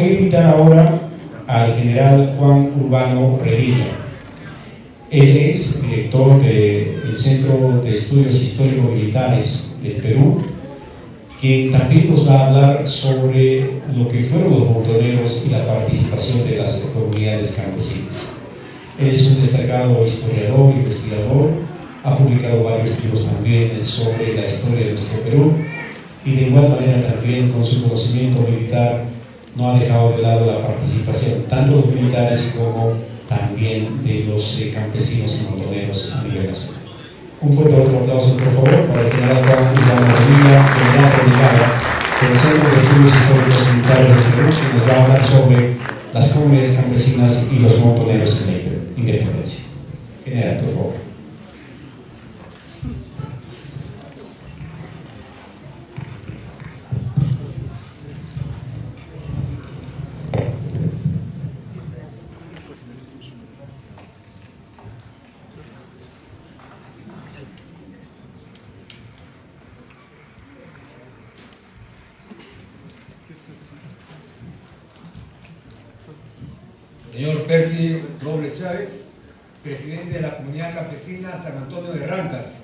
Voy a invitar ahora al general Juan Urbano Revilla. Él es director del Centro de Estudios Histórico-Militares del Perú, quien también nos va a hablar sobre lo que fueron los montoneros y la participación de las comunidades campesinas. Él es un destacado historiador, investigador, ha publicado varios libros también sobre la historia de nuestro Perú y de igual manera también con su conocimiento militar no ha dejado de lado la participación tanto de los militares como también de los campesinos y montoneros a nivel nacional. Un fuerte aplauso, por favor, para el general Juan Urbano Revilla, general delegado del Centro de Estudios Históricos Militares del Perú, que nos va a hablar sobre las comunidades campesinas y los montoneros en la independencia. General, por favor. Señor Percy Robles Chávez, presidente de la Comunidad Campesina San Antonio de Rancas,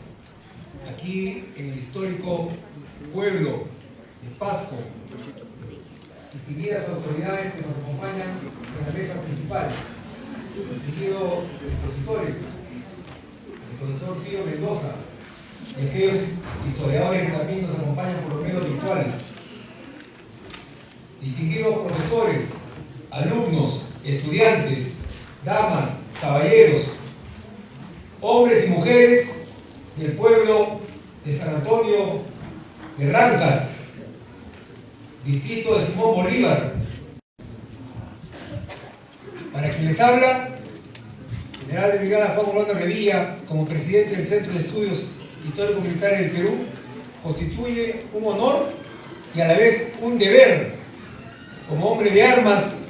aquí en el histórico pueblo de Pasco, distinguidas autoridades que nos acompañan en la mesa principal, distinguidos expositores, el profesor Pío Mendoza, y aquellos historiadores que también nos acompañan por los medios virtuales, distinguidos profesores, alumnos, estudiantes, damas, caballeros, hombres y mujeres del pueblo de San Antonio de Rancas, distrito de Simón Bolívar. Para quien les habla, general de brigada Juan Urbano Revilla, como presidente del Centro de Estudios Histórico-Militares del Perú, constituye un honor y a la vez un deber, como hombre de armas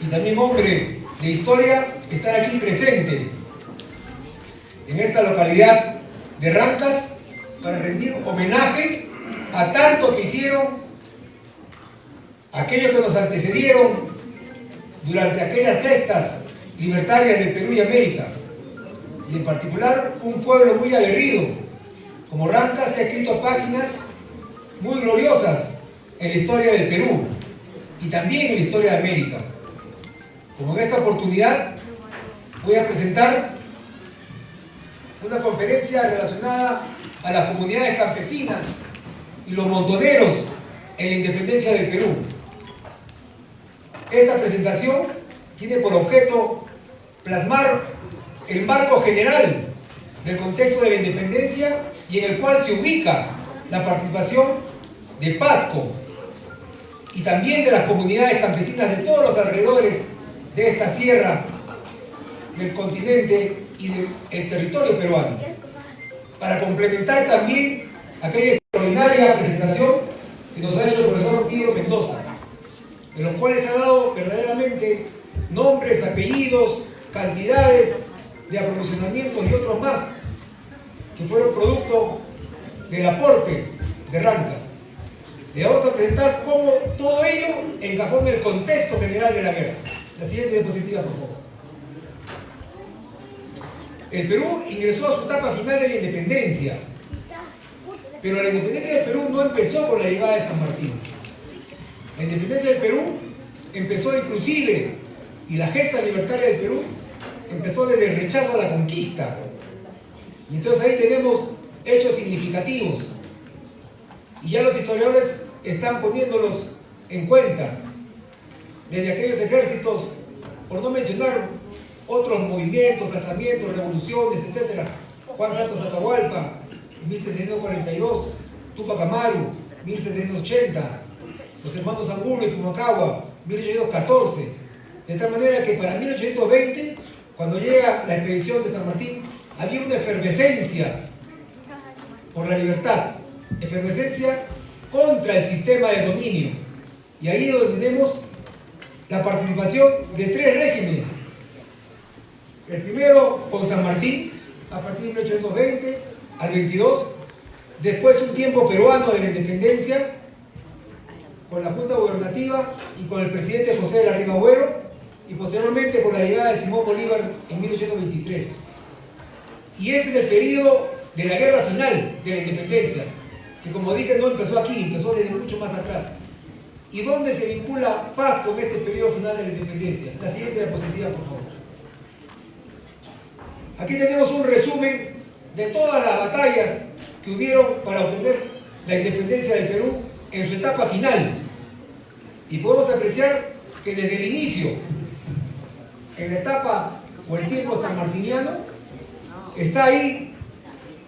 y también hombre de historia, estar aquí presente en esta localidad de Rancas para rendir homenaje a tanto que hicieron aquellos que nos antecedieron durante aquellas gestas libertarias del Perú y América, y en particular un pueblo muy aguerrido como Rancas, que ha escrito páginas muy gloriosas en la historia del Perú y también en la historia de América. Como en esta oportunidad voy a presentar una conferencia relacionada a las comunidades campesinas y los montoneros en la independencia del Perú. Esta presentación tiene por objeto plasmar el marco general del contexto de la independencia y en el cual se ubica la participación de Pasco y también de las comunidades campesinas de todos los alrededores de esta sierra del continente y del territorio peruano, para complementar también aquella extraordinaria presentación que nos ha hecho el profesor Pío Mendoza, de los cuales ha dado verdaderamente nombres, apellidos, cantidades de aprovisionamientos y otros más, que fueron producto del aporte de Rancas. Le vamos a presentar cómo todo ello encajó en el contexto general de la guerra. La siguiente diapositiva, por favor. El Perú ingresó a su etapa final de la independencia, pero la independencia del Perú no empezó con la llegada de San Martín. La independencia del Perú empezó inclusive, y la gesta libertaria del Perú empezó desde el rechazo a la conquista. Y entonces ahí tenemos hechos significativos, y ya los historiadores están poniéndolos en cuenta, desde aquellos ejércitos, por no mencionar otros movimientos, alzamientos, revoluciones, etc. Juan Santos Atahualpa, 1742, Tupac Amaru, 1780, los hermanos Angulo y Pumacahua, 1814. De tal manera que para 1820, cuando llega la expedición de San Martín, había una efervescencia por la libertad, efervescencia contra el sistema de dominio. Y ahí es donde tenemos la participación de tres regímenes. El primero con San Martín, a partir de 1820 al 22, después un tiempo peruano de la independencia, con la Junta Gubernativa y con el presidente José de la Riva Agüero, y posteriormente con la llegada de Simón Bolívar en 1823. Y este es el periodo de la guerra final de la independencia, que como dije no empezó aquí, empezó desde mucho más atrás. ¿Y dónde se vincula Paz con este periodo final de la independencia? La siguiente diapositiva, por favor. Aquí tenemos un resumen de todas las batallas que hubieron para obtener la independencia del Perú en su etapa final. Y podemos apreciar que desde el inicio, en la etapa o el tiempo sanmartiniano, está ahí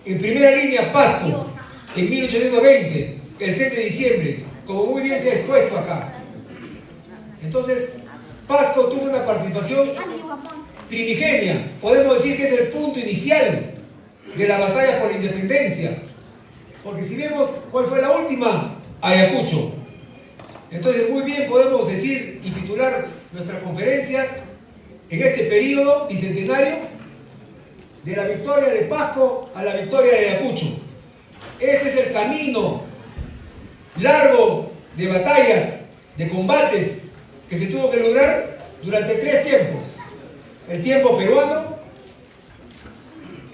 en primera línea Pasco, en 1820, el 6 de diciembre, como muy bien se ha expuesto acá. Entonces, Pasco tuvo una participación primigenia, podemos decir que es el punto inicial de la batalla por la independencia, porque si vemos cuál fue la última, Ayacucho. Entonces muy bien podemos decir y titular nuestras conferencias en este periodo bicentenario de la victoria de Pasco a la victoria de Ayacucho. Ese es el camino largo de batallas, de combates que se tuvo que lograr durante 3 tiempos. El tiempo peruano,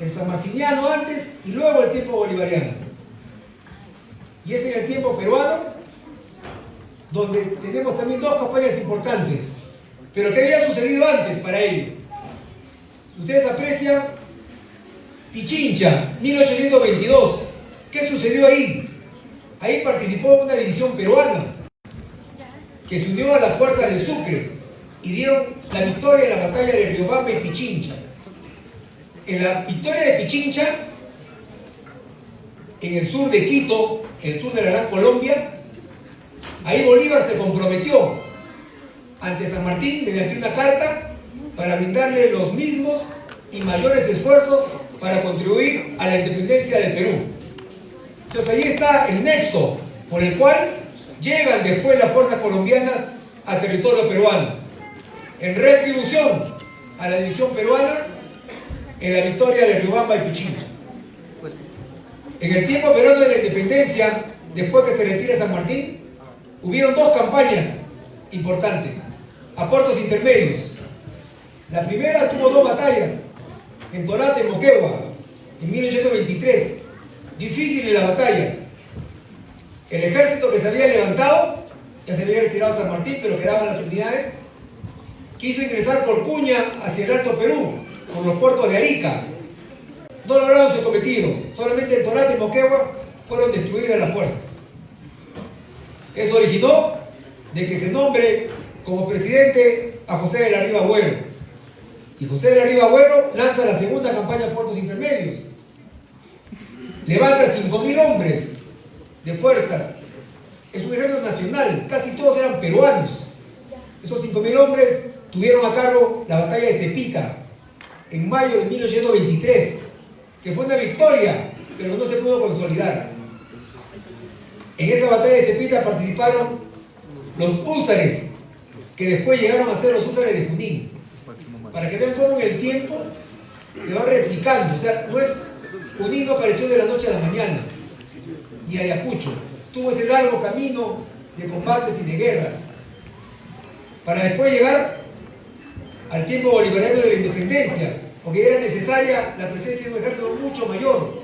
el sanmartiniano antes y luego el tiempo bolivariano. Y es en el tiempo peruano donde tenemos también 2 campañas importantes. Pero ¿qué había sucedido antes para ello? Ustedes aprecian Pichincha, 1822. ¿Qué sucedió ahí? Ahí participó una división peruana que se unió a las fuerzas de Sucre y dieron la victoria en la batalla de Riobamba y Pichincha. En la victoria de Pichincha, en el sur de Quito, el sur de la Gran Colombia, ahí Bolívar se comprometió ante San Martín mediante una carta para brindarle los mismos y mayores esfuerzos para contribuir a la independencia del Perú. Entonces ahí está el nexo por el cual llegan después las fuerzas colombianas al territorio peruano, en retribución a la división peruana en la victoria de Riobamba y Pichincha. En el tiempo peruano de la independencia, después que se retira San Martín, hubieron 2 campañas importantes, a puertos intermedios. La primera tuvo 2 batallas, en Torata y Moquegua, en 1823. Difíciles las batallas. El ejército que se había levantado, ya se había retirado San Martín, pero quedaban las unidades, quiso ingresar por Cuña hacia el Alto Perú, por los puertos de Arica. No lograron su cometido, solamente en Torata y Moquegua fueron destruidas las fuerzas. Eso originó de que se nombre como presidente a José de la Riva Agüero. Y José de la Riva Agüero lanza la segunda campaña de puertos intermedios. Levanta 5.000 hombres de fuerzas. Es un ejército nacional, casi todos eran peruanos. Esos 5.000 hombres tuvieron a cargo la batalla de Cepita en mayo de 1823, que fue una victoria, pero no se pudo consolidar. En esa batalla de Cepita participaron los húsares, que después llegaron a ser los húsares de Junín. Para que vean cómo en el tiempo se va replicando. O sea, Junín no apareció de la noche a la mañana, ni Ayacucho. Tuvo ese largo camino de combates y de guerras, para después llegar al tiempo bolivariano de la independencia, porque era necesaria la presencia de un ejército mucho mayor,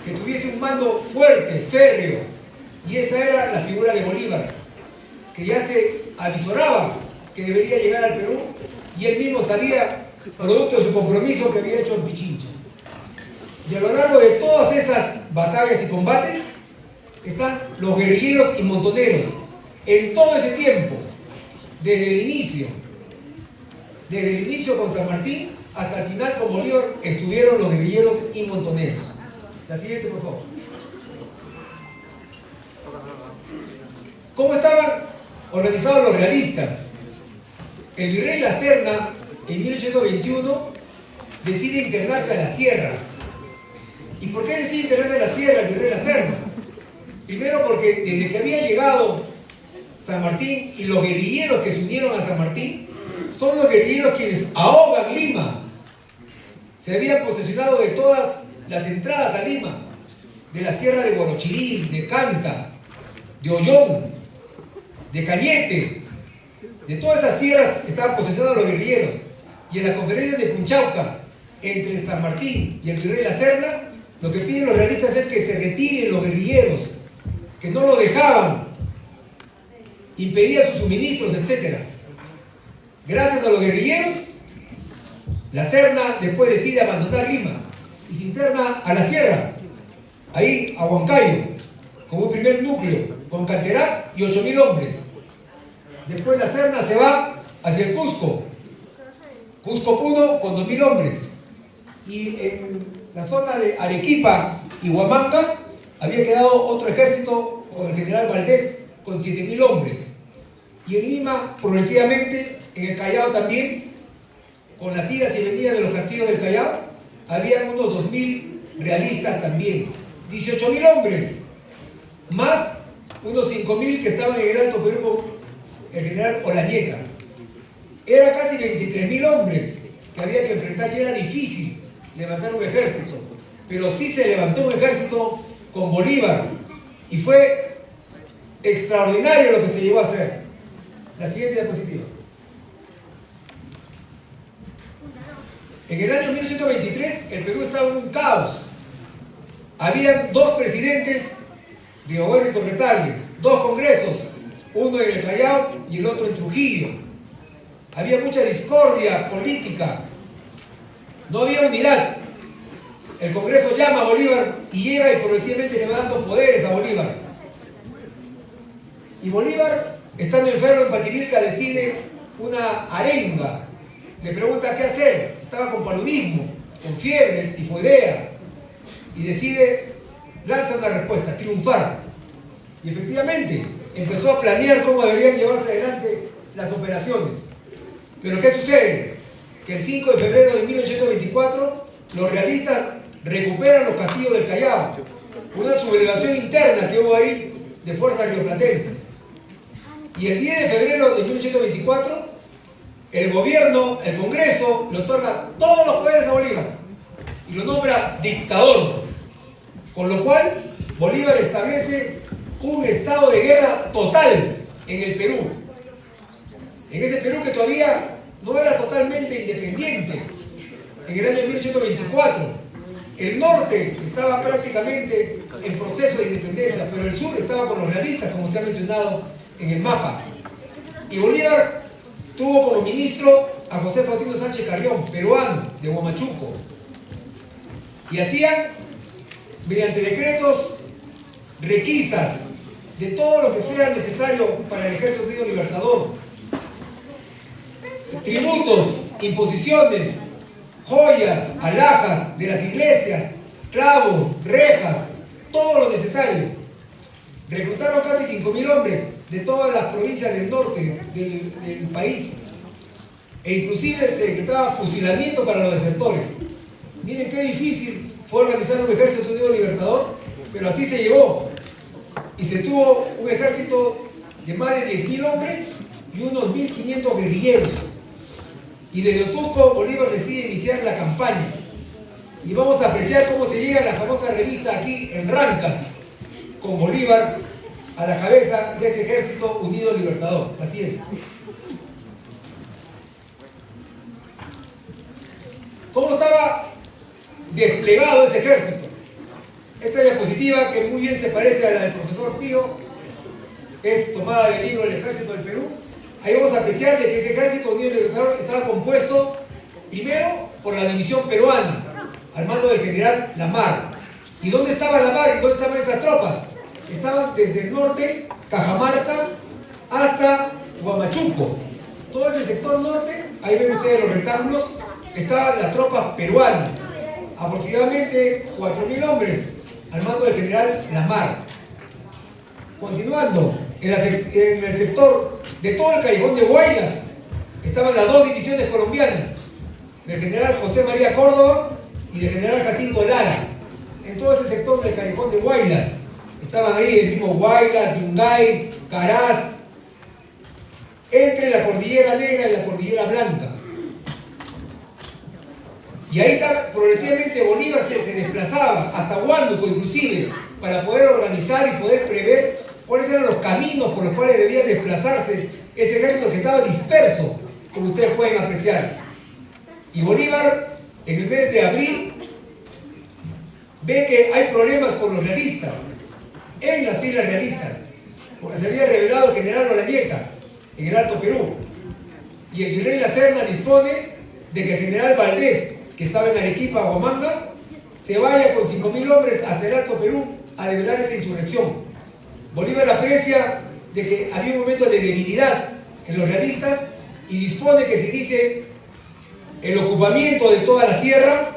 que tuviese un mando fuerte, férreo, y esa era la figura de Bolívar, que ya se avisoraba que debería llegar al Perú, y él mismo salía producto de su compromiso que había hecho en Pichincha. Y a lo largo de todas esas batallas y combates están los guerrilleros y montoneros. En todo ese tiempo, desde el inicio con San Martín hasta el final con Bolívar, estuvieron los guerrilleros y montoneros. La siguiente, por favor. ¿Cómo estaban organizados los realistas? El virrey La Serna, en 1821, decide internarse a la sierra. ¿Y por qué decide internarse a la sierra el virrey La Serna? Primero porque desde que había llegado San Martín y los guerrilleros que se unieron a San Martín, son los guerrilleros quienes ahogan Lima. Se habían posesionado de todas las entradas a Lima, de la sierra de Guarochirí, de Canta, de Ollón. de Cañete, de todas esas sierras estaban posesionados los guerrilleros. Y en las conferencias de Punchauca, entre San Martín y el virrey La Serna, lo que piden los realistas es que se retiren los guerrilleros, que no lo dejaban, impedían sus suministros, etc. Gracias a los guerrilleros, La Serna después decide abandonar Lima y se interna a la sierra, ahí a Huancayo, con un primer núcleo, con Canterac y 8.000 hombres. Después La Serna se va hacia el Cusco, Cusco Puno con 2.000 hombres. Y en la zona de Arequipa y Huamanga había quedado otro ejército con el general Valdés con 7.000 hombres. Y en Lima, progresivamente, en el Callao también, con las idas y venidas de los castillos del Callao, había unos 2.000 realistas también. 18.000 hombres, más unos 5.000 que estaban en el Alto Perú con el general Olañeta. Era casi 23.000 hombres que había que enfrentar, y era difícil levantar un ejército, pero sí se levantó un ejército con Bolívar y fue extraordinario lo que se llegó a hacer. La siguiente diapositiva. En el año 1823 el Perú estaba en un caos. Habían dos presidentes, Rioguero y Torres, dos congresos, uno en el Callao y el otro en Trujillo. Había mucha discordia política, no había unidad. El Congreso llama a Bolívar y llega y progresivamente le va dando poderes a Bolívar. Y Bolívar, estando enfermo en Pativilca, decide una arenga. Le pregunta qué hacer. Estaba con paludismo, con fiebre, tifoidea. Y decide, lanza una respuesta, triunfar. Y efectivamente, empezó a planear cómo deberían llevarse adelante las operaciones. Pero ¿qué sucede? Que el 5 de febrero de 1824 los realistas recuperan los castillos del Callao, una sublevación interna que hubo ahí de fuerzas rioplatenses. Y el 10 de febrero de 1824 el gobierno, el Congreso, le otorga todos los poderes a Bolívar y lo nombra dictador, con lo cual Bolívar establece un estado de guerra total en el Perú. En ese Perú que todavía no era totalmente independiente. En el año 1824, el norte estaba prácticamente en proceso de independencia, pero el sur estaba con los realistas, como se ha mencionado en el mapa. Y Bolívar tuvo como ministro a José Faustino Sánchez Carrión, peruano, de Huamachuco. Y hacían, mediante decretos, requisas de todo lo que sea necesario para el Ejército Unido Libertador. Tributos, imposiciones, joyas, alhajas de las iglesias, clavos, rejas, todo lo necesario. Reclutaron casi 5.000 hombres de todas las provincias del norte del país. E inclusive se decretaba fusilamiento para los desertores. Miren qué difícil fue organizar un Ejército Unido Libertador, pero así se llegó. Y se tuvo un ejército de más de 10.000 hombres y unos 1.500 guerrilleros. Y desde Otusco, Bolívar decide iniciar la campaña. Y vamos a apreciar cómo se llega a la famosa revista aquí en Rancas, con Bolívar a la cabeza de ese Ejército Unido Libertador. Así es. ¿Cómo estaba desplegado ese ejército? Esta diapositiva, que muy bien se parece a la del profesor Pío, es tomada del libro El Ejército del Perú. Ahí vamos a apreciar de que ese Ejército Unido Libertador estaba compuesto primero por la división peruana, al mando del general Lamar. ¿Y dónde estaba Lamar y dónde estaban esas tropas? Estaban desde el norte, Cajamarca, hasta Huamachuco. Todo ese sector norte, ahí ven ustedes los rectángulos, estaban las tropas peruanas, aproximadamente 4.000 hombres, al mando del general Lamar. Continuando, en el sector de todo el Callejón de Huaylas estaban las dos divisiones colombianas, del general José María Córdoba y del general Jacinto Lara. En todo ese sector del Callejón de Huaylas estaban ahí el mismo Huaylas, Yungay, Caraz, entre la Cordillera Negra y la Cordillera Blanca. Y ahí está, progresivamente Bolívar se desplazaba hasta Huánuco inclusive, para poder organizar y poder prever cuáles eran los caminos por por los cuales debía desplazarse ese ejército que estaba disperso, como ustedes pueden apreciar. Y Bolívar, en el mes de abril, ve que hay problemas con los realistas, en las filas realistas, porque se había revelado el general Olañeta en el Alto Perú. Y el virrey La Serna dispone de que el general Valdés, que estaba en Arequipa, Huamanga, se vaya con 5.000 hombres hacia el Alto Perú a develar esa insurrección. Bolívar aprecia de que había un momento de debilidad en los realistas y dispone que se inicie el ocupamiento de toda la sierra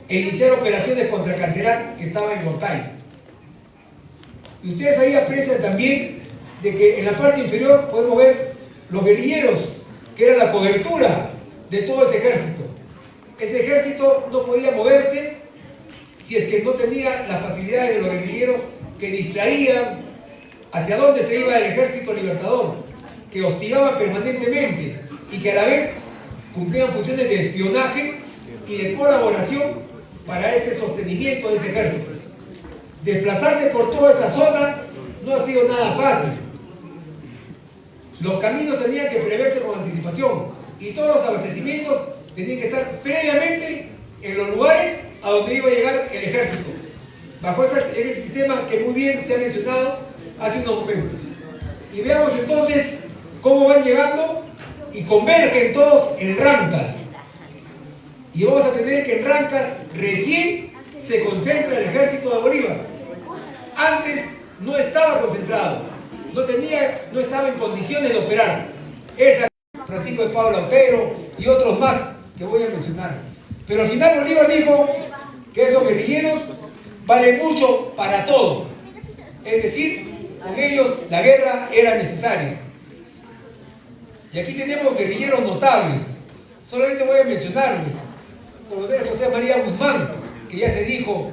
e iniciar operaciones contra el Canterán, que estaba en Montay. Y ustedes ahí aprecian también de que en la parte inferior podemos ver los guerrilleros, que era la cobertura de todo ese ejército. Ese ejército no podía moverse si es que no tenía las facilidades de los guerrilleros que distraían hacia dónde se iba el ejército libertador, que hostigaba permanentemente y que a la vez cumplían funciones de espionaje y de colaboración para ese sostenimiento de ese ejército. Desplazarse por toda esa zona no ha sido nada fácil. Los caminos tenían que preverse con anticipación y todos los abastecimientos tenían que estar previamente en los lugares a donde iba a llegar el ejército, bajo ese sistema que muy bien se ha mencionado hace unos momentos. Y veamos entonces cómo van llegando y convergen todos en Rancas. Y vamos a tener que en Rancas recién se concentra el ejército de Bolívar. Antes no estaba concentrado, no estaba en condiciones de operar. Es Francisco de Paula Otero y otros más que voy a mencionar. Pero al final Bolívar dijo que esos guerrilleros valen mucho para todo. Es decir, con ellos la guerra era necesaria. Y aquí tenemos guerrilleros notables. Solamente voy a mencionarles. Coronel José María Guzmán, que ya se dijo,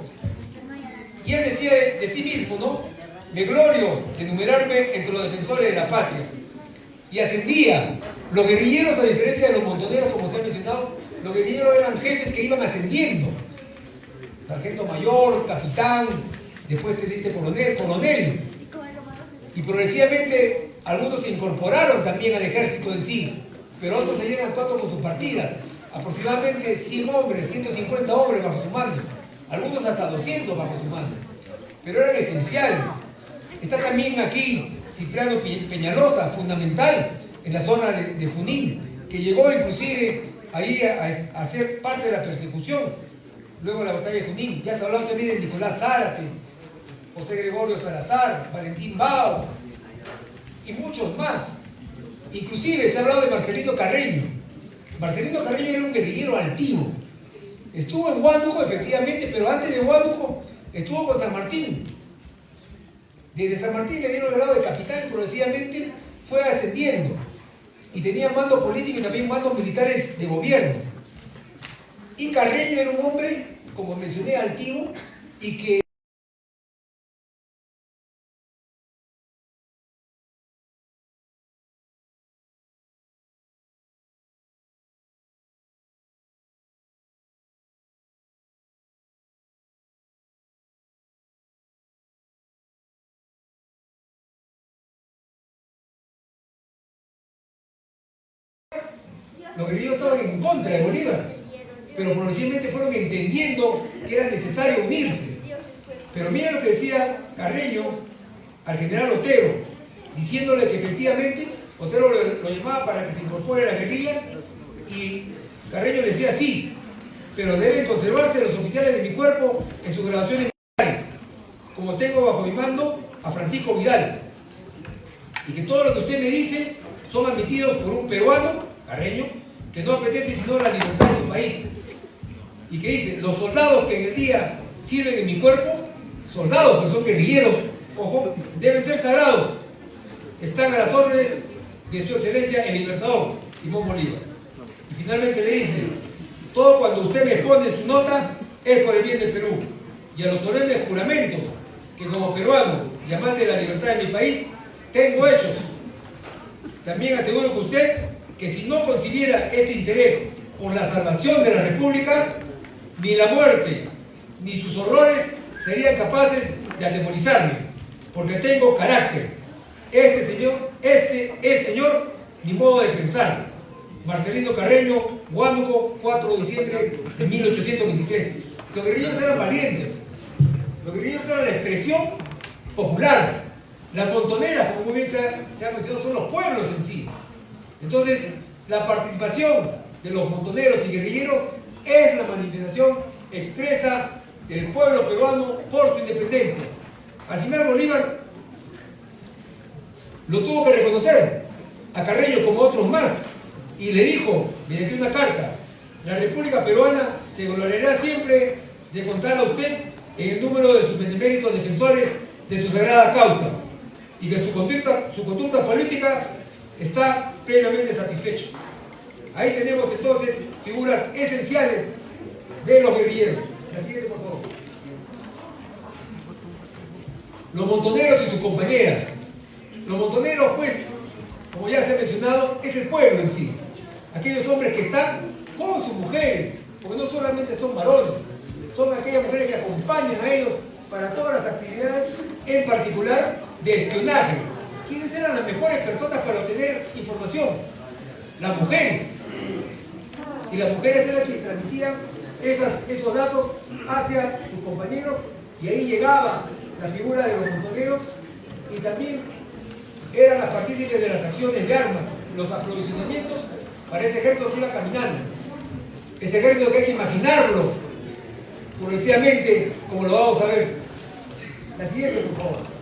y él decía de sí mismo, ¿no? Me glorio de enumerarme entre los defensores de la patria. Y ascendía. Los guerrilleros, a diferencia de los montoneros, como se ha mencionado, los guerrilleros eran jefes que iban ascendiendo. Sargento mayor, capitán, después teniente coronel, coronel. Y progresivamente algunos se incorporaron también al ejército en sí, pero otros seguían actuando con sus partidas. Aproximadamente 100 hombres, 150 hombres bajo su mando. Algunos hasta 200 bajo su mando. Pero eran esenciales. Está también aquí Cipriano Peñalosa, fundamental en la zona de Junín, que llegó inclusive ahí a ser parte de la persecución luego de la batalla de Junín. Ya se ha hablado también de Nicolás Zárate, José Gregorio Salazar, Valentín Bao y muchos más. Inclusive se ha hablado de Marcelino Carreño. Marcelino Carreño era un guerrillero altivo. Estuvo en Huánuco, efectivamente, pero antes de Huánuco estuvo con San Martín. Desde San Martín le dieron el grado de capitán y progresivamente fue ascendiendo. Y tenía mando político y también mandos militares de gobierno. Y Carreño era un hombre, como mencioné, altivo y que los guerrilleros estaban en contra de Bolívar, pero progresivamente fueron entendiendo que era necesario unirse. Pero mira lo que decía Carreño al general Otero, diciéndole que efectivamente Otero lo llamaba para que se incorpore a las guerrillas y Carreño le decía sí, pero deben conservarse los oficiales de mi cuerpo en sus graduaciones militares, como tengo bajo mi mando a Francisco Vidal, y que todo lo que usted me dice son admitidos por un peruano, Carreño, que no apetece sino la libertad de su país. Y que dice, los soldados que en el día sirven en mi cuerpo, soldados, pues son guerrilleros, ojo, deben ser sagrados. Están a las órdenes de su excelencia el libertador, Simón Bolívar. Y finalmente le dice, todo cuando usted me pone su nota es por el bien del Perú. Y a los solemnes juramentos que como peruano y amante de la libertad de mi país, tengo hechos. También aseguro que usted que si no concibiera este interés por la salvación de la República, ni la muerte, ni sus horrores serían capaces de atemorizarme, porque tengo carácter, este es señor, ni modo de pensar. Marcelino Carreño, Huánuco, 4 de diciembre de 1823. Los guerrilleros eran valientes. Los guerrilleros eran la expresión popular. Las montoneras, como muy bien se ha mencionado, son los pueblos en sí. Entonces, la participación de los montoneros y guerrilleros es la manifestación expresa del pueblo peruano por su independencia. Al final Bolívar lo tuvo que reconocer a Carreño como otros más y le dijo, mediante una carta, la República Peruana se gloriará siempre de contar a usted en el número de sus beneméritos defensores de su sagrada causa y que su conducta política está plenamente satisfecha. Ahí tenemos entonces figuras esenciales de los guerrilleros. La siguiente, por favor. Los montoneros y sus compañeras. Los montoneros, pues, como ya se ha mencionado, es el pueblo en sí. Aquellos hombres que están con sus mujeres, porque no solamente son varones, son aquellas mujeres que acompañan a ellos para todas las actividades, en particular de espionaje. ¿Quiénes eran las mejores personas para obtener información? Las mujeres. Y las mujeres eran las que transmitían esos datos hacia sus compañeros, y ahí llegaba la figura de los montoneros, y también eran las partícipes de las acciones de armas, los aprovisionamientos para ese ejército que iba caminando. Ese ejército que hay que imaginarlo progresivamente, como lo vamos a ver. La siguiente, por favor.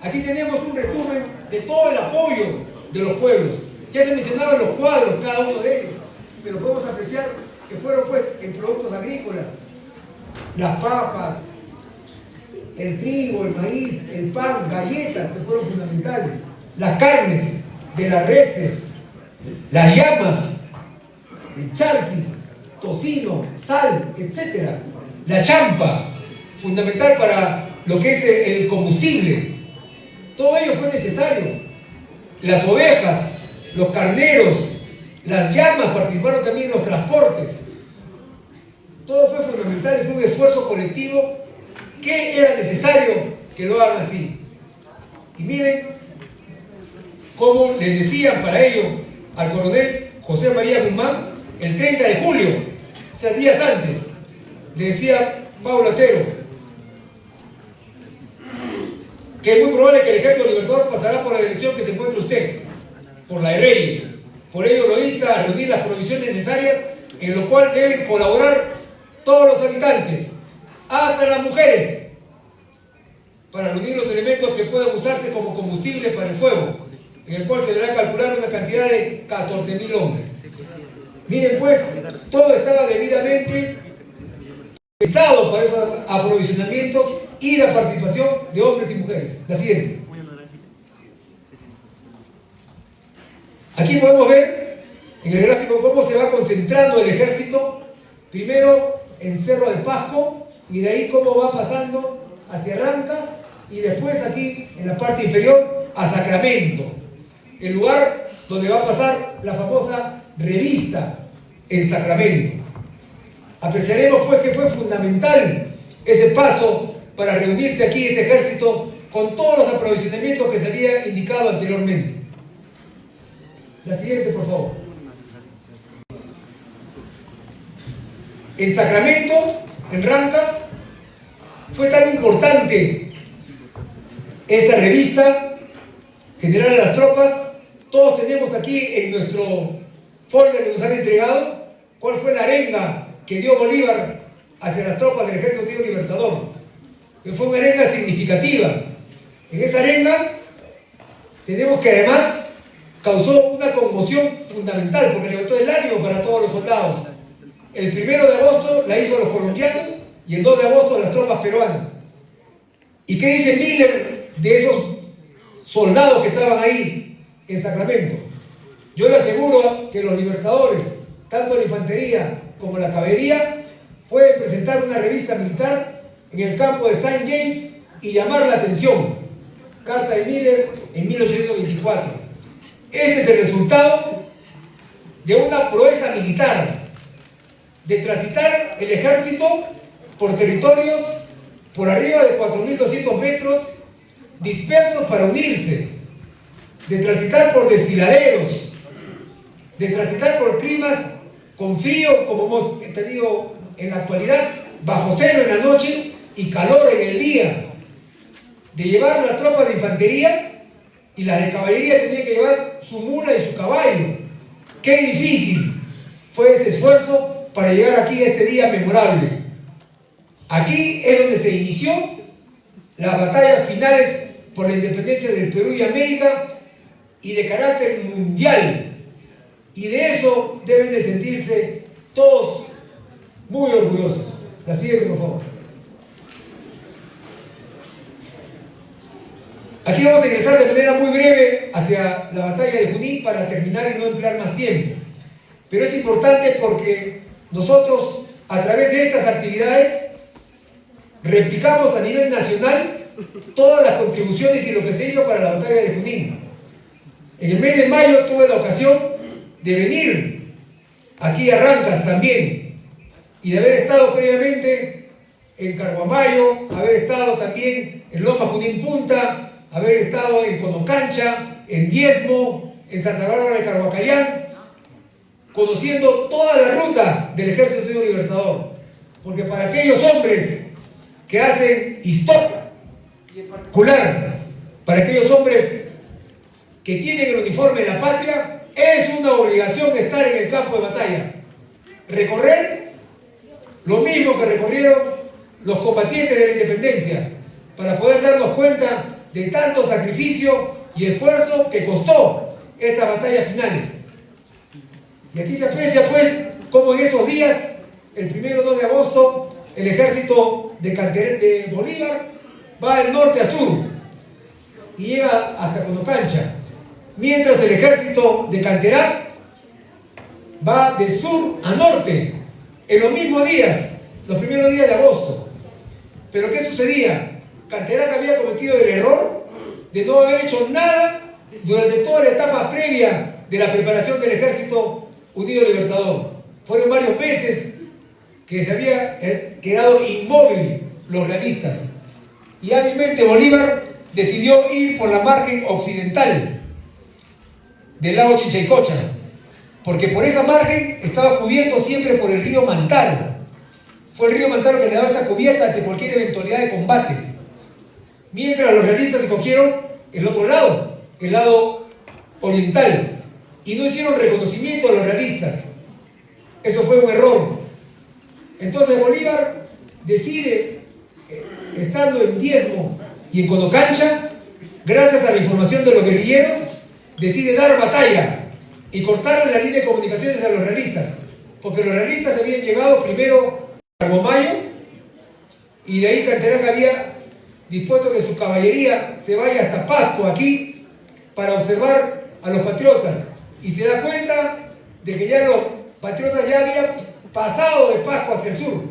Aquí tenemos un resumen de todo el apoyo de los pueblos. Ya se mencionaban los cuadros, cada uno de ellos, pero podemos apreciar que fueron pues en productos agrícolas, las papas, el trigo, el maíz, el pan, galletas, que fueron fundamentales, las carnes de las reses, las llamas, el charqui, tocino, sal, etc. La champa, fundamental para lo que es el combustible. Todo ello fue necesario. Las ovejas, los carneros, las llamas participaron también en los transportes. Todo fue fundamental y fue un esfuerzo colectivo que era necesario que lo hagan así. Y miren cómo les decían para ello al coronel José María Guzmán el 30 de julio, o sea, días antes, le decía Pablo Otero que es muy probable que el ejército libertador pasará por la dirección que se encuentre usted, por la de Reyes. Por ello lo insta a reunir las provisiones necesarias, en lo cual deben colaborar todos los habitantes, hasta las mujeres, para reunir los elementos que puedan usarse como combustible para el fuego, en el cual se deberá calcular una cantidad de 14.000 hombres. Miren pues, todo estaba debidamente pensado para esos aprovisionamientos y la participación de hombres y mujeres. La siguiente. Aquí podemos ver en el gráfico cómo se va concentrando el ejército, primero en Cerro de Pasco, y de ahí cómo va pasando hacia Rancas, y después aquí en la parte inferior a Sacramento, el lugar donde va a pasar la famosa revista en Sacramento. Apreciaremos pues que fue fundamental ese paso para reunirse aquí ese ejército con todos los aprovisionamientos que se había indicado anteriormente. La siguiente, por favor. En Sacramento, en Rancas, fue tan importante esa revista general a las tropas. Todos tenemos aquí en nuestro folder que nos han entregado cuál fue la arenga que dio Bolívar hacia las tropas del Ejército Unido Libertador, que fue una arenga significativa. En esa arenga tenemos que además causó una conmoción fundamental porque levantó el ánimo para todos los soldados. El 1 de agosto la hizo los colombianos y el 2 de agosto las tropas peruanas. ¿Y qué dice Miller de esos soldados que estaban ahí en Sacramento? Yo le aseguro que los libertadores, tanto la infantería como la caballería, pueden presentar una revista militar en el campo de St. James y llamar la atención. Carta de Miller en 1824. Este es el resultado de una proeza militar, de transitar el ejército por territorios por arriba de 4.200 metros dispersos para unirse, de transitar por desfiladeros, de transitar por climas con frío, como hemos tenido en la actualidad, bajo cero en la noche y calor en el día, de llevar una tropa de infantería y la de caballería tenía que llevar su mula y su caballo. Qué difícil fue ese esfuerzo para llegar aquí a ese día memorable. Aquí es donde se inició las batallas finales por la independencia del Perú y América y de carácter mundial. Y de eso deben de sentirse todos muy orgullosos. La siguiente, por favor. Aquí vamos a ingresar de manera muy breve hacia la batalla de Junín para terminar y no emplear más tiempo. Pero es importante porque nosotros, a través de estas actividades, replicamos a nivel nacional todas las contribuciones y lo que se hizo para la batalla de Junín. En el mes de mayo tuve la ocasión de venir aquí a Rancas también y de haber estado previamente en Carguamayo, haber estado también en Loma Junín Punta, haber estado en Conocancha, en Diezmo, en Santa Bárbara de Carhuacayán, conociendo toda la ruta del Ejército Unido Libertador. Porque para aquellos hombres que hacen historia, y en particular para aquellos hombres que tienen el uniforme de la patria, es una obligación estar en el campo de batalla. Recorrer lo mismo que recorrieron los combatientes de la independencia, para poder darnos cuenta de tanto sacrificio y esfuerzo que costó estas batallas finales. Y aquí se aprecia pues cómo en esos días, el 1-2 de agosto, el ejército de Bolívar va del norte a sur y llega hasta Conocancha, mientras el ejército de Canterá va de sur a norte en los mismos días, los primeros días de agosto. Pero ¿qué sucedía? Canterá había cometido el error de no haber hecho nada durante toda la etapa previa de la preparación del Ejército Unido Libertador. Fueron varios meses que se había quedado inmóvil los realistas. Y hábilmente Bolívar decidió ir por la margen occidental del lago Chichaycocha, porque por esa margen estaba cubierto siempre por el río Mantaro. Fue el río Mantaro que le daba esa cubierta ante cualquier eventualidad de combate. Mientras los realistas escogieron el otro lado, el lado oriental, y no hicieron reconocimiento a los realistas. Eso fue un error. Entonces Bolívar decide, estando en Diezmo y en Conocancha, gracias a la información de los guerrilleros, decide dar batalla y cortar la línea de comunicaciones a los realistas, porque los realistas habían llegado primero a Carguamayo y de ahí Canterá había dispuesto que su caballería se vaya hasta Pasco aquí para observar a los patriotas, y se da cuenta de que ya los patriotas ya habían pasado de Pasco hacia el sur.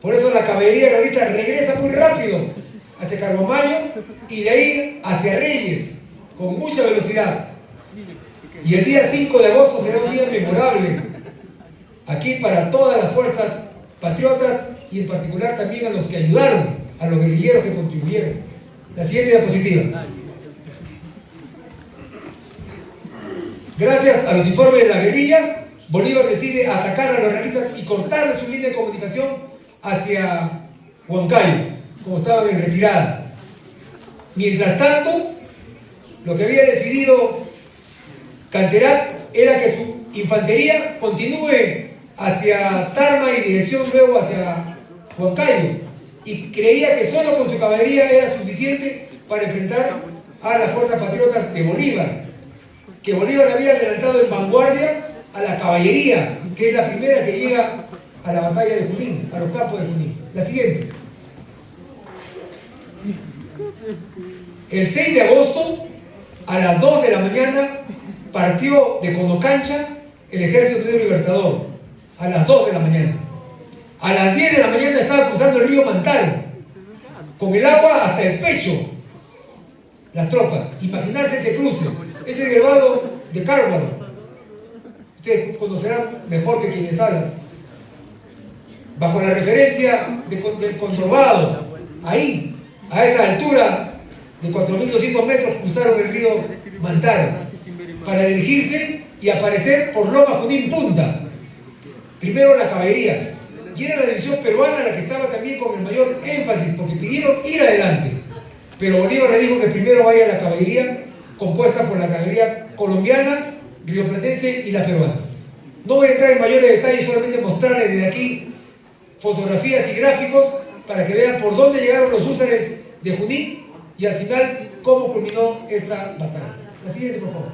Por eso la caballería realista regresa muy rápido hacia Carguamayo y de ahí hacia Reyes con mucha velocidad. Y el día 5 de agosto será un día memorable aquí para todas las fuerzas patriotas y en particular también a los que ayudaron, a los guerrilleros que contribuyeron. La siguiente diapositiva. Gracias a los informes de las guerrillas, Bolívar decide atacar a los realistas y cortar su línea de comunicación hacia Huancayo, como estaban en retirada. Mientras tanto, lo que había decidido Canterá era que su infantería continúe hacia Tarma y dirección luego hacia Huancayo, y creía que solo con su caballería era suficiente para enfrentar a las fuerzas patriotas de Bolívar, que Bolívar había adelantado en vanguardia a la caballería, que es la primera que llega a la batalla de Junín, a los campos de Junín. La siguiente. El 6 de agosto, a las 2 de la mañana, partió de Conocancha el Ejército Unido Libertador, a las 2 de la mañana. A las 10 de la mañana estaba cruzando el río Mantaro, con el agua hasta el pecho, las tropas. Imaginarse ese cruce, ese grabado de Cárvaro. Ustedes conocerán mejor que quienes hablan. Bajo la referencia del Consorbado, ahí, a esa altura de 4.200 metros cruzaron el río Mantaro para dirigirse y aparecer por Loma Junín Punta. Primero la caballería. Y era la división peruana la que estaba también con el mayor énfasis, porque pidieron ir adelante. Pero Bolívar le dijo que primero vaya la caballería, compuesta por la caballería colombiana, rioplatense y la peruana. No voy a entrar en mayores detalles, solamente mostrarles desde aquí fotografías y gráficos para que vean por dónde llegaron los húsares de Junín y al final cómo culminó esta batalla. La siguiente, por favor.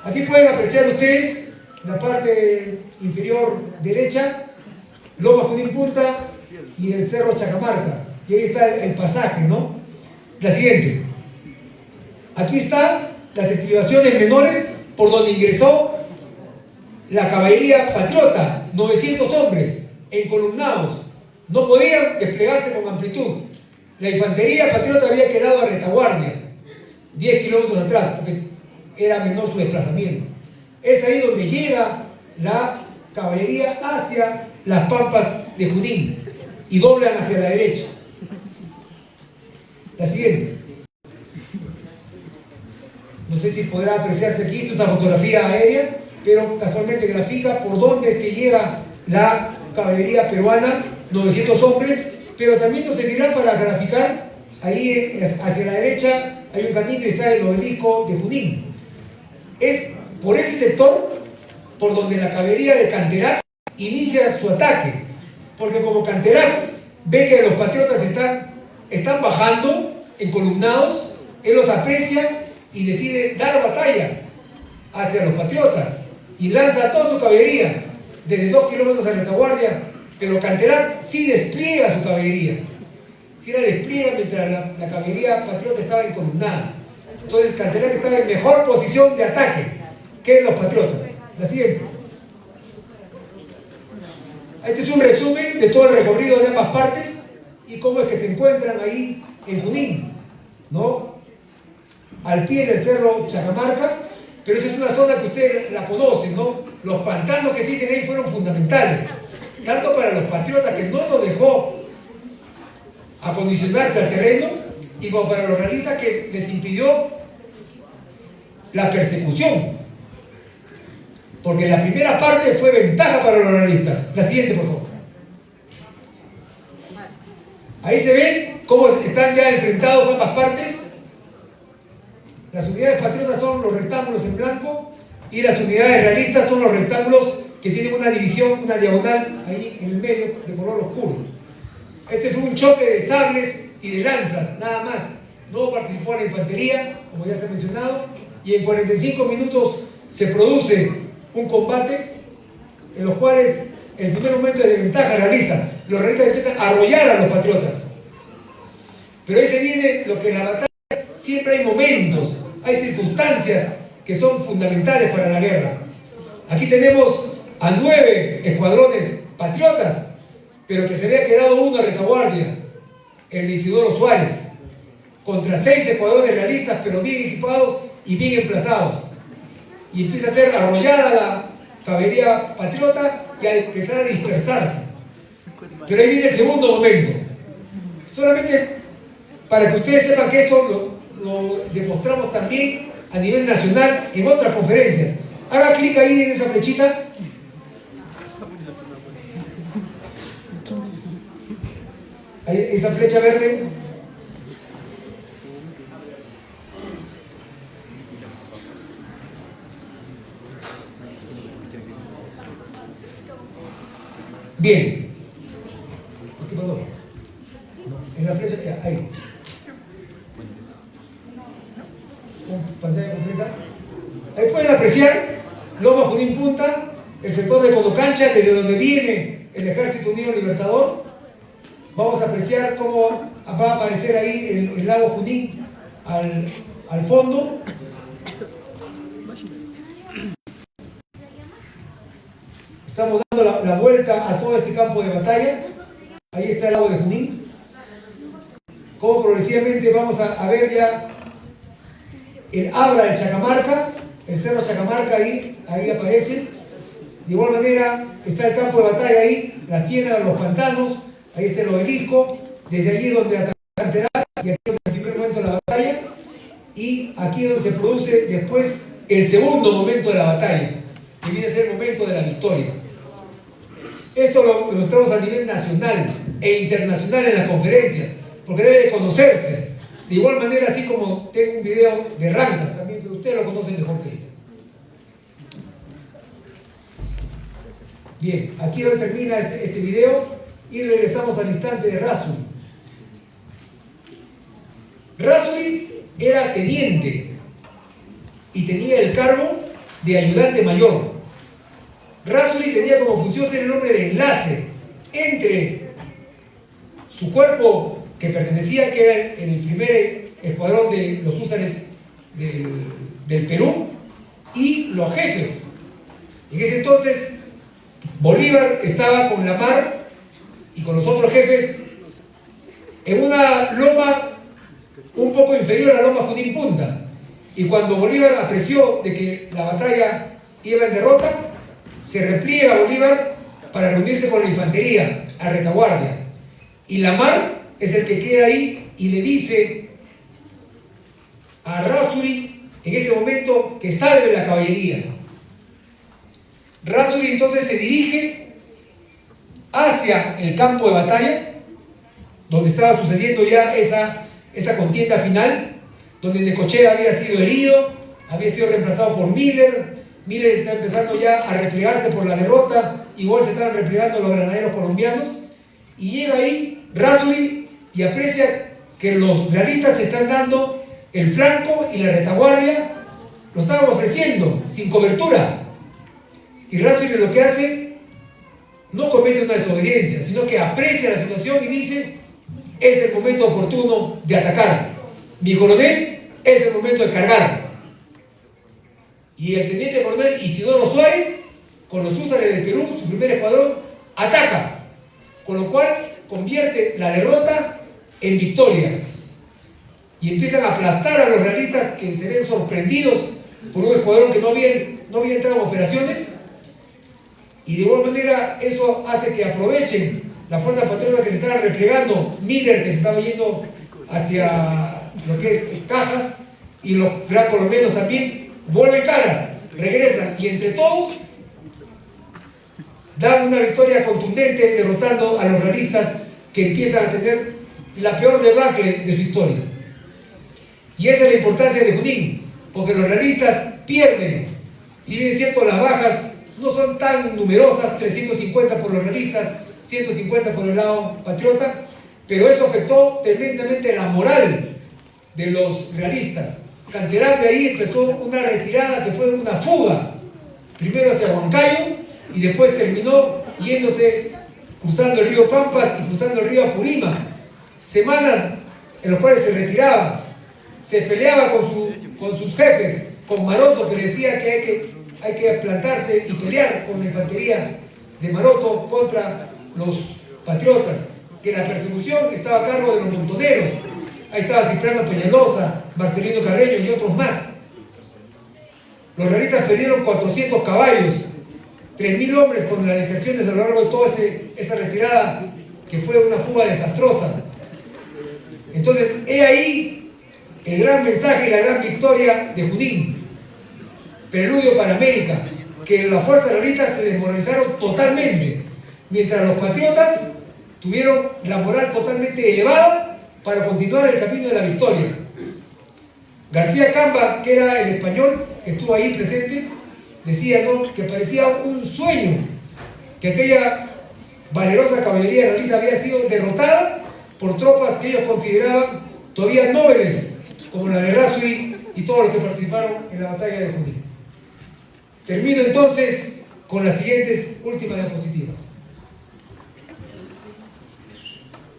Aquí pueden apreciar ustedes la parte inferior derecha, Loma Junín Punta y el Cerro Chacamarca. Y ahí está el pasaje, ¿no? La siguiente. Aquí están las estribaciones menores por donde ingresó la caballería patriota, 900 hombres, encolumnados. No podían desplegarse con amplitud. La infantería patriota había quedado a retaguardia, 10 kilómetros atrás, porque era menor su desplazamiento. Es ahí donde llega la caballería hacia las pampas de Junín y doblan hacia la derecha. La siguiente. No sé si podrá apreciarse aquí, esta es una fotografía aérea, pero casualmente grafica por dónde es que llega la caballería peruana, 900 hombres, pero también nos servirá para graficar, ahí hacia la derecha hay un camino y está el obelisco de Junín. Es por ese sector por donde la caballería de Canterac inicia su ataque, porque como Canterac ve que los patriotas están bajando, encolumnados, él los aprecia y decide dar batalla hacia los patriotas y lanza toda su caballería desde 2 kilómetros a retaguardia, pero Canterac sí despliega su caballería, sí la despliega mientras la caballería patriota estaba encolumnada. Entonces Canterac estaba en mejor posición de ataque que los patriotas. La siguiente. Este es un resumen de todo el recorrido de ambas partes y cómo es que se encuentran ahí en Junín, ¿no? Al pie del cerro Chacamarca, pero esa es una zona que ustedes la conocen, ¿no? Los pantanos que existen ahí fueron fundamentales, tanto para los patriotas que no los dejó acondicionarse al terreno, y como para los realistas que les impidió la persecución. Porque la primera parte fue ventaja para los realistas. La siguiente, por favor. Ahí se ve cómo están ya enfrentados ambas partes. Las unidades patriotas son los rectángulos en blanco y las unidades realistas son los rectángulos que tienen una división, una diagonal ahí en el medio de color oscuro. Este fue un choque de sables y de lanzas, nada más. No participó la infantería, como ya se ha mencionado, y en 45 minutos se produce un combate en los cuales el primer momento es de ventaja realista. Los realistas empiezan a arrollar a los patriotas. Pero ahí se viene lo que en la batalla siempre hay momentos, hay circunstancias que son fundamentales para la guerra. Aquí tenemos a 9 escuadrones patriotas, pero que se había quedado uno a retaguardia, el de Isidoro Suárez, contra 6 escuadrones realistas, pero bien equipados y bien emplazados. Y empieza a ser arrollada la caballería patriota y a empezar a dispersarse. Pero ahí viene el segundo momento. Solamente para que ustedes sepan que esto lo demostramos también a nivel nacional en otras conferencias. Haga clic ahí en esa flechita. Ahí, esa flecha verde. Bien. ¿Qué pasó? En la flecha, ahí. Pantalla completa. Ahí pueden apreciar Loma Junín Punta, el sector de Cotocancha, desde donde viene el Ejército Unido Libertador. Vamos a apreciar cómo va a aparecer ahí el lago Junín al fondo. Estamos dando la vuelta a todo este campo de batalla. Ahí está el lago de Junín. Como progresivamente vamos a ver ya el Abra del Chacamarca, el cerro Chacamarca ahí aparece. De igual manera está el campo de batalla ahí, la ciénaga de los pantanos, ahí está el obelisco, desde allí donde atacan y aquí donde produce después el segundo momento de la batalla, que viene a ser el momento de la victoria. Esto lo mostramos a nivel nacional e internacional en la conferencia, porque debe de conocerse. De igual manera, así como tengo un video de Rangel también, pero ustedes lo conocen mejor que yo. Bien, aquí donde termina este video y regresamos al instante de Rasul. Rasul era teniente y tenía el cargo de ayudante mayor. Rasul tenía como función ser el hombre de enlace entre su cuerpo que pertenecía, que era el primer escuadrón de los húsares del Perú, y los jefes. En ese entonces Bolívar estaba con la Mar y con los otros jefes en una loma un poco inferior a la loma Junín Punta, y cuando Bolívar apreció de que la batalla iba en derrota, se repliega Bolívar para reunirse con la infantería a retaguardia, y la Mar es el que queda ahí y le dice a Rasul en ese momento que salve la caballería. Rasul entonces se dirige hacia el campo de batalla, donde estaba sucediendo ya esa contienda final, donde Necochea había sido herido, había sido reemplazado por Miller. Miller está empezando ya a replegarse por la derrota, igual se estaban replegando los granaderos colombianos, y llega ahí Rasul y aprecia que los realistas se están dando el flanco y la retaguardia, lo estaban ofreciendo sin cobertura. Y Rasul lo que hace, no comete una desobediencia, sino que aprecia la situación y dice: es el momento oportuno de atacar. Mi coronel, es el momento de cargar. Y el teniente coronel Isidoro Suárez, con los húsares del Perú, su primer escuadrón, ataca, con lo cual convierte la derrota en victoria. Y empiezan a aplastar a los realistas, que se ven sorprendidos por un escuadrón que no había entrado en operaciones. Y de igual manera eso hace que aprovechen la fuerza patriota que se estaba replegando, Miller que se estaba yendo hacia lo que es Cajas, y los gran colombianos también vuelven caras, regresan, y entre todos dan una victoria contundente, derrotando a los realistas, que empiezan a tener la peor debacle de su historia. Y esa es la importancia de Junín, porque los realistas pierden. Si bien es cierto, las bajas no son tan numerosas, 350 por los realistas, 150 por el lado patriota, pero eso afectó tremendamente la moral de los realistas. Canterán de ahí empezó una retirada que fue una fuga, primero hacia Huancayo y después terminó yéndose, cruzando el río Pampas y cruzando el río Apurima. Semanas en las cuales se retiraba, se peleaba con sus jefes, con Maroto, que decía que hay que plantarse y pelear con la infantería de Maroto contra los patriotas, que la persecución estaba a cargo de los montoneros. Ahí estaba Cipriano Peñalosa, Marcelino Carreño y otros más. Los realistas perdieron 400 caballos, 3.000 hombres con las deserciones a lo largo de toda esa retirada, que fue una fuga desastrosa. Entonces, he ahí el gran mensaje y la gran victoria de Junín, preludio para América, que las fuerzas realistas se desmoralizaron totalmente, mientras los patriotas tuvieron la moral totalmente elevada para continuar el camino de la victoria. García Camba, que era el español que estuvo ahí presente, decía, ¿no?, que parecía un sueño, que aquella valerosa caballería realista había sido derrotada por tropas que ellos consideraban todavía nobles, como la de Rasul y todos los que participaron en la batalla de Junín. Termino entonces con las siguientes últimas diapositivas.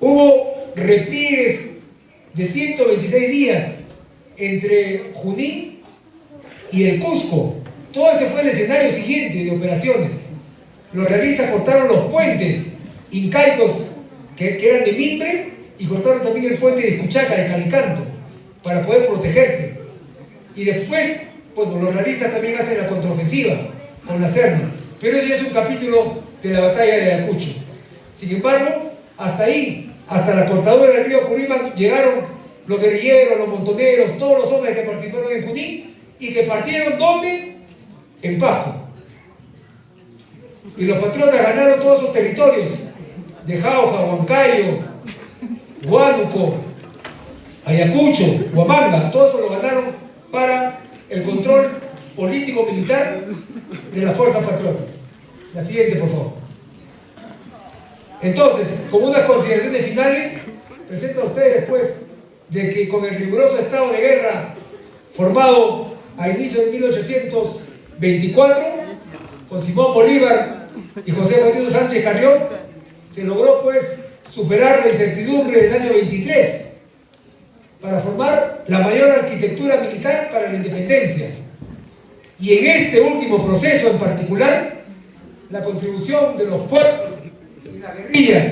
Hubo repliegues de 126 días entre Junín y el Cusco. Todo ese fue el escenario siguiente de operaciones. Los realistas cortaron los puentes incaicos que eran de mimbre, y cortaron también el puente de Escuchaca, de Calicanto, para poder protegerse. Y después, bueno, los realistas también hacen la contraofensiva con la Serna, pero eso ya es un capítulo de la batalla de Ayacucho. Sin embargo, hasta ahí, hasta la cortadura del río Purímac, llegaron los guerrilleros, los montoneros, todos los hombres que participaron en Junín y que partieron ¿dónde? En Pasco. Y los patriotas ganaron todos sus territorios, de Jauja, Huancayo, Huánuco, Ayacucho, Huamanga, todo eso lo ganaron para el control político-militar de las fuerzas patriotas. La siguiente, por favor. Entonces, como unas consideraciones finales, presento a ustedes, pues, de que con el riguroso estado de guerra formado a inicio de 1824, con Simón Bolívar y José Joaquín Sánchez Carrión, se logró, pues, superar la incertidumbre del año 23 para formar la mayor arquitectura militar para la independencia. Y en este último proceso en particular, la contribución de los pueblos y las guerrillas,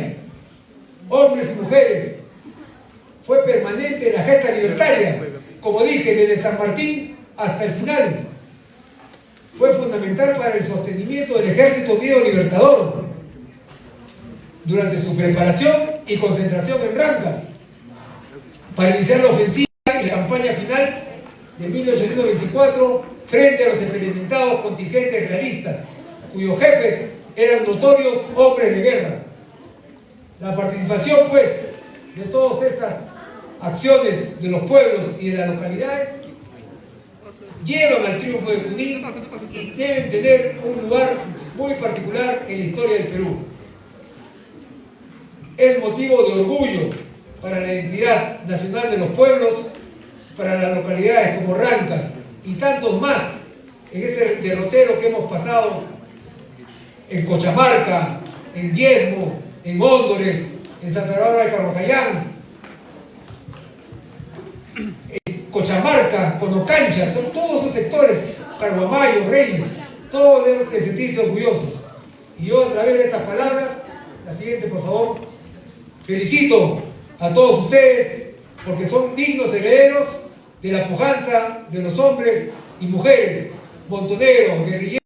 hombres y mujeres, fue permanente en la gesta libertaria, como dije, desde San Martín hasta el final. Fue fundamental para el sostenimiento del ejército unido libertador durante su preparación y concentración en Rancas, para iniciar la ofensiva y la campaña final de 1824 frente a los experimentados contingentes realistas, cuyos jefes eran notorios hombres de guerra. La participación, pues, de todas estas acciones de los pueblos y de las localidades llevan al triunfo de Junín y deben tener un lugar muy particular en la historia del Perú. Es motivo de orgullo para la identidad nacional de los pueblos, para las localidades como Rancas y tantos más en ese derrotero que hemos pasado en Cochamarca, en Diezmo, en Hóndores, en Santa Bárbara de Carrojayán, en Cochamarca, Conocancha, son todos esos sectores, Carguamayo, Reyes, todos deben de sentirse orgullosos. Y yo, a través de estas palabras, la siguiente, por favor, felicito a todos ustedes porque son dignos herederos de la pujanza de los hombres y mujeres, montoneros, guerrilleros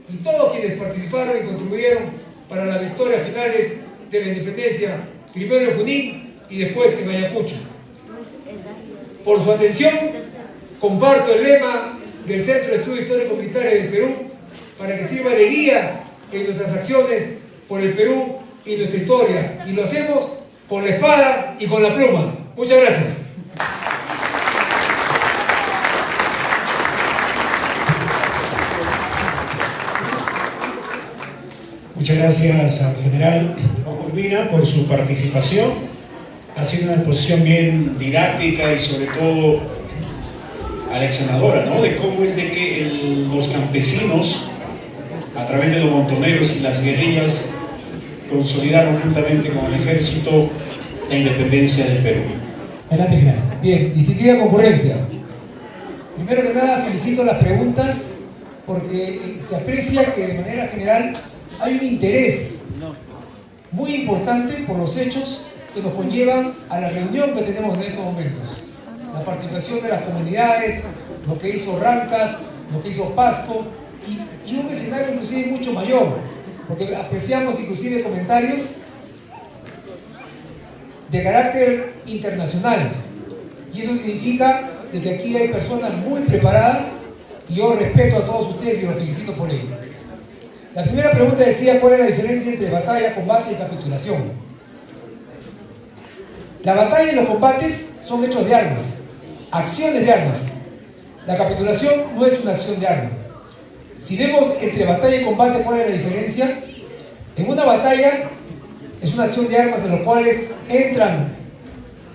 y todos quienes participaron y contribuyeron para las victorias finales de la independencia, primero en Junín y después en Ayacucho. Por su atención, comparto el lema del Centro de Estudios Históricos Militares del Perú para que sirva de guía en nuestras acciones por el Perú y nuestra historia. Y lo hacemos con la espada y con la pluma. Muchas gracias. Muchas gracias al general Urbina por su participación. Ha sido una exposición bien didáctica y sobre todo aleccionadora, ¿no? De cómo es de que los campesinos, a través de los montoneros y las guerrillas, consolidaron juntamente con el ejército la independencia del Perú. Adelante, general. Bien, distinguida concurrencia. Primero que nada, felicito las preguntas porque se aprecia que de manera general hay un interés muy importante por los hechos que nos conllevan a la reunión que tenemos en estos momentos. La participación de las comunidades, lo que hizo Rancas, lo que hizo Pasco y un escenario inclusive mucho mayor, porque apreciamos inclusive comentarios de carácter internacional y eso significa de que aquí hay personas muy preparadas y yo respeto a todos ustedes y los felicito por ello. La primera pregunta decía cuál es la diferencia entre batalla, combate y capitulación. La batalla y los combates son hechos de armas, acciones de armas. La capitulación no es una acción de armas. Si vemos entre batalla y combate cuál es la diferencia, en una batalla es una acción de armas en los cuales entran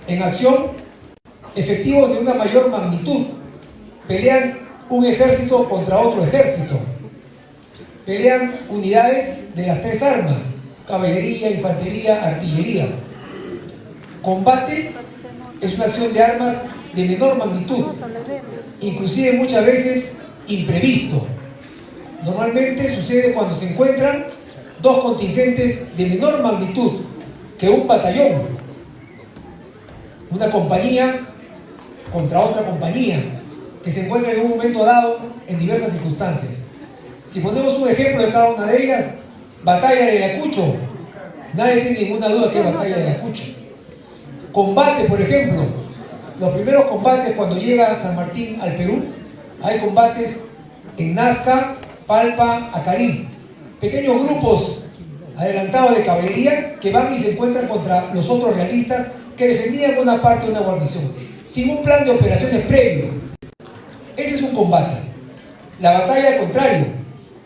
en acción efectivos de una mayor magnitud. Pelean un ejército contra otro ejército. Pelean unidades de las tres armas: caballería, infantería, artillería. Combate es una acción de armas de menor magnitud, inclusive muchas veces imprevisto. Normalmente sucede cuando se encuentran dos contingentes de menor magnitud que un batallón, una compañía contra otra compañía, que se encuentran en un momento dado en diversas circunstancias. Si ponemos un ejemplo de cada una de ellas, batalla de Ayacucho, nadie tiene ninguna duda que es batalla de Ayacucho. Combate, por ejemplo, los primeros combates cuando llega San Martín al Perú, hay combates en Nazca, Palpa, Acarí. Pequeños grupos adelantados de caballería que van y se encuentran contra los otros realistas que defendían una parte de una guarnición, sin un plan de operaciones previo. Ese es un combate. La batalla, al contrario,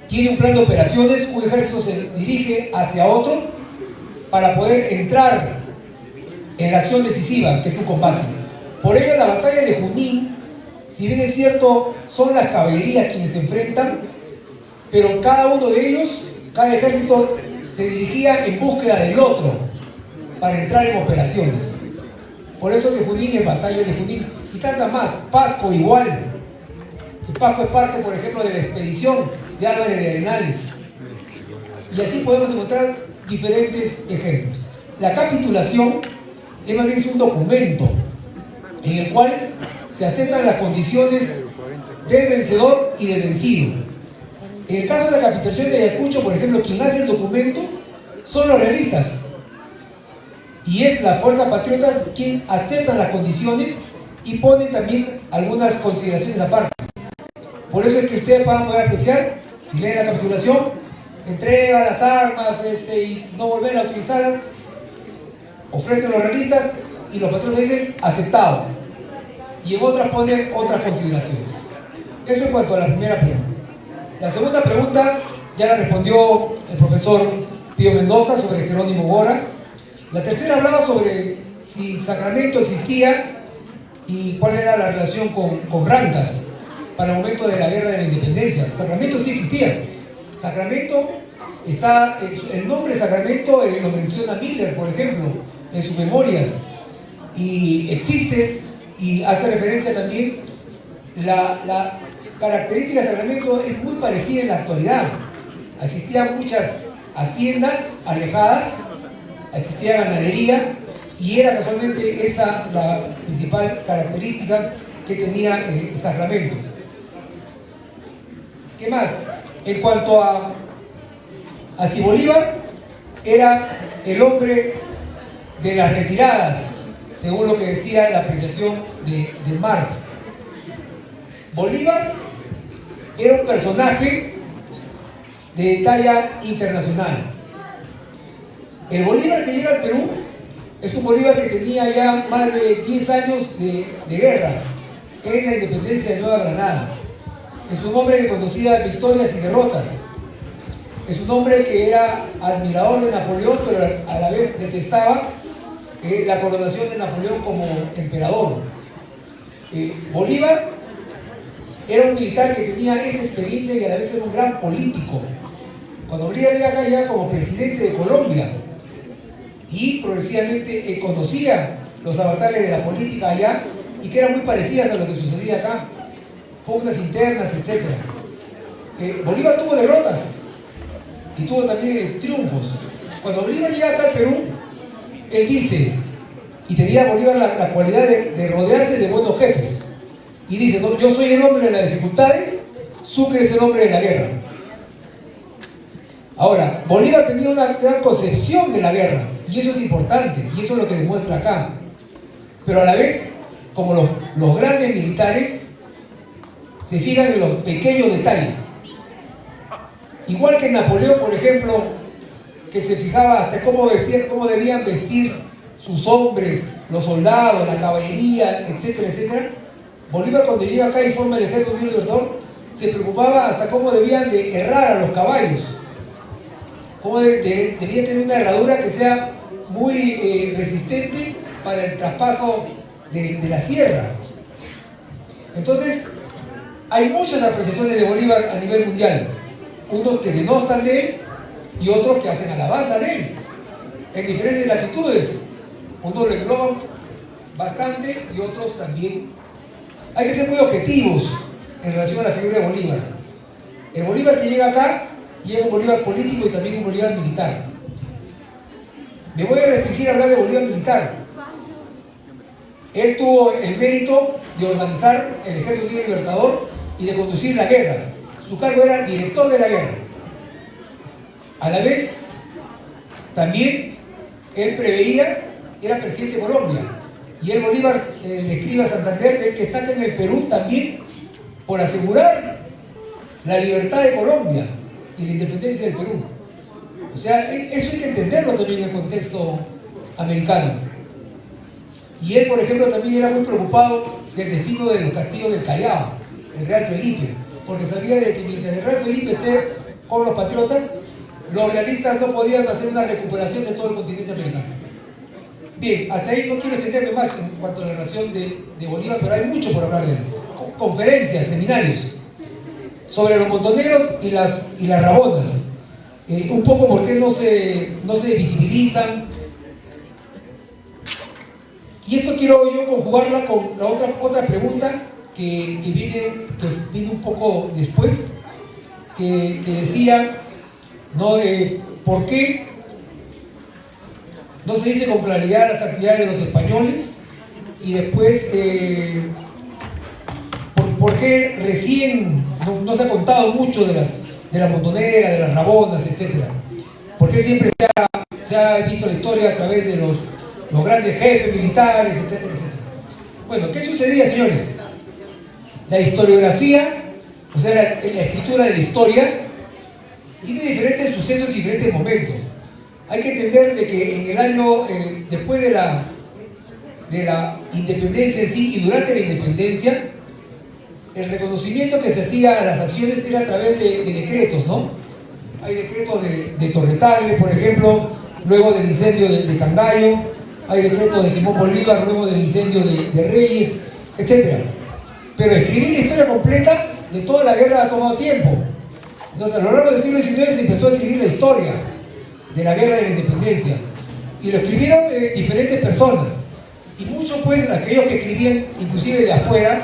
tiene un plan de operaciones, un ejército se dirige hacia otro para poder entrar en la acción decisiva, que es un combate. Por ello, la batalla de Junín, si bien es cierto, son las caballerías quienes se enfrentan, pero cada uno de ellos, cada ejército se dirigía en búsqueda del otro para entrar en operaciones. Por eso que Junín es batalla de Junín. Y tantas más. Pasco igual. Pasco es parte, por ejemplo, de la expedición de Álvarez de Arenales. Y así podemos encontrar diferentes ejemplos. La capitulación es más bien un documento en el cual se aceptan las condiciones del vencedor y del vencido. En el caso de la capitulación de Ayacucho, por ejemplo, quien hace el documento son los realistas. Y es la Fuerza Patriotas quien acepta las condiciones y pone también algunas consideraciones aparte. Por eso es que ustedes van a poder apreciar, si leen la capitulación, entrega las armas y no volver a utilizarlas, ofrecen los realistas y los patriotas dicen aceptado. Y en otras ponen otras consideraciones. Eso en cuanto a la primera pregunta. La segunda pregunta ya la respondió el profesor Pío Mendoza sobre Jerónimo Góra. La tercera hablaba sobre si Sacramento existía y cuál era la relación con Rancas para el momento de la guerra de la independencia. Sacramento sí existía. Sacramento está, el nombre Sacramento lo menciona Miller, por ejemplo, en sus memorias, y existe y hace referencia también. La característica de Sacramento es muy parecida en la actualidad. Existían muchas haciendas alejadas, existía ganadería y era casualmente esa la principal característica que tenía Sacramento. ¿Qué más? En cuanto a si Bolívar era el hombre de las retiradas, según lo que decía la apreciación de Marx. Bolívar era un personaje de talla internacional. El Bolívar que llega al Perú es un Bolívar que tenía ya más de 10 años de guerra en la independencia de Nueva Granada. Es un hombre que conocía victorias y derrotas. Es un hombre que era admirador de Napoleón, pero a la vez detestaba la coronación de Napoleón como emperador. Bolívar era un militar que tenía esa experiencia y a la vez era un gran político. Cuando Bolívar llega acá ya como presidente de Colombia y progresivamente conocía los avatares de la política allá y que eran muy parecidas a lo que sucedía acá, pugnas internas, etc. Bolívar tuvo derrotas y tuvo también triunfos. Cuando Bolívar llega acá al Perú, él dice, y tenía Bolívar la cualidad de rodearse de buenos jefes, y dice, no, yo soy el hombre de las dificultades, Sucre es el hombre de la guerra. Ahora, Bolívar tenía una gran concepción de la guerra, y eso es importante, y eso es lo que demuestra acá. Pero a la vez, como los grandes militares se fijan en los pequeños detalles. Igual que Napoleón, por ejemplo, que se fijaba hasta cómo debían vestir sus hombres, los soldados, la caballería, etcétera, etcétera. Bolívar, cuando llega acá y forma el Ejército Unido Libertador, se preocupaba hasta cómo debían de herrar a los caballos, cómo debían tener una herradura que sea muy resistente para el traspaso de la sierra. Entonces, hay muchas apreciaciones de Bolívar a nivel mundial, unos que denostan de él y otros que hacen alabanza de él, en diferentes latitudes. Unos lo engloban bastante y otros también. Hay que ser muy objetivos en relación a la figura de Bolívar. El Bolívar que llega acá, llega un Bolívar político y también un Bolívar militar. Me voy a restringir a hablar de Bolívar militar. Él tuvo el mérito de organizar el Ejército Unido Libertador y de conducir la guerra. Su cargo era director de la guerra. A la vez, también él preveía, era presidente de Colombia, Y el Bolívar le escribe a Santander que está acá en el Perú también por asegurar la libertad de Colombia y la independencia del Perú. O sea, eso hay que entenderlo también en el contexto americano. Y él, por ejemplo, también era muy preocupado del destino de los castillos del Callao, el Real Felipe, porque sabía de que mientras el Real Felipe esté con los patriotas, los realistas no podían hacer una recuperación de todo el continente americano. Bien, hasta ahí no quiero extenderme más en cuanto a la relación de Bolívar, pero hay mucho por hablar de él. Conferencias, seminarios sobre los montoneros y las rabonas. Un poco por qué no se visibilizan. Y esto quiero yo conjugarla con la otra pregunta que viene un poco después, que decía, ¿no? ¿Por qué no se dice con claridad las actividades de los españoles? Y después, ¿por qué recién no se ha contado mucho de la montonera, de las rabonas, etcétera? ¿Por qué siempre se ha visto la historia a través de los grandes jefes militares, etcétera, etcétera? Bueno, ¿qué sucedía, señores? La historiografía, o sea, la escritura de la historia, tiene diferentes sucesos y diferentes momentos. Hay que entender de que en el año, después de la independencia en sí y durante la independencia, el reconocimiento que se hacía a las acciones era a través de decretos, ¿no? Hay decretos de Torretales, por ejemplo, luego del incendio de Cangallo, hay decretos de Simón Bolívar, luego del incendio de Reyes, etc. Pero escribir la historia completa de toda la guerra ha tomado tiempo. Entonces, a lo largo del siglo XIX se empezó a escribir la historia de la guerra de la independencia. Y lo escribieron diferentes personas. Y muchos, pues, aquellos que escribían, inclusive de afuera,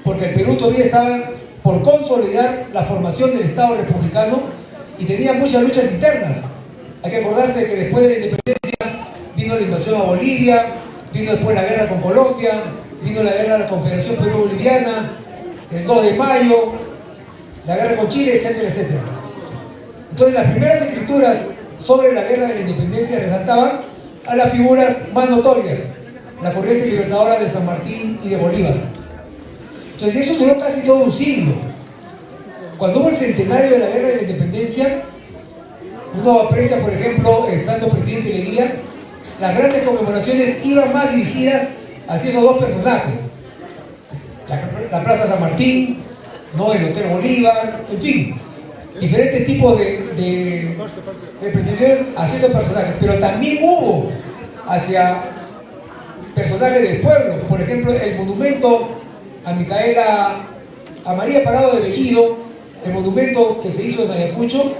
porque el Perú todavía estaba por consolidar la formación del Estado republicano y tenía muchas luchas internas. Hay que acordarse que después de la independencia vino la invasión a Bolivia, vino después la guerra con Colombia, vino la guerra de la Confederación Perú-Boliviana, el 2 de mayo, la guerra con Chile, etcétera, etcétera. Entonces, las primeras escrituras sobre la guerra de la independencia resaltaban a las figuras más notorias, la corriente libertadora de San Martín y de Bolívar. Entonces, eso duró casi todo un siglo. Cuando hubo el centenario de la guerra de la independencia, uno aprecia, por ejemplo, estando presidente Leguía, las grandes conmemoraciones iban más dirigidas hacia esos dos personajes. La Plaza San Martín, ¿no? El Hotel Bolívar, en fin, diferentes tipos de presentaciones hacia esos personajes. Pero también hubo hacia personajes del pueblo. Por ejemplo, el monumento a María Parado de Bellido, el monumento que se hizo en Ayacucho,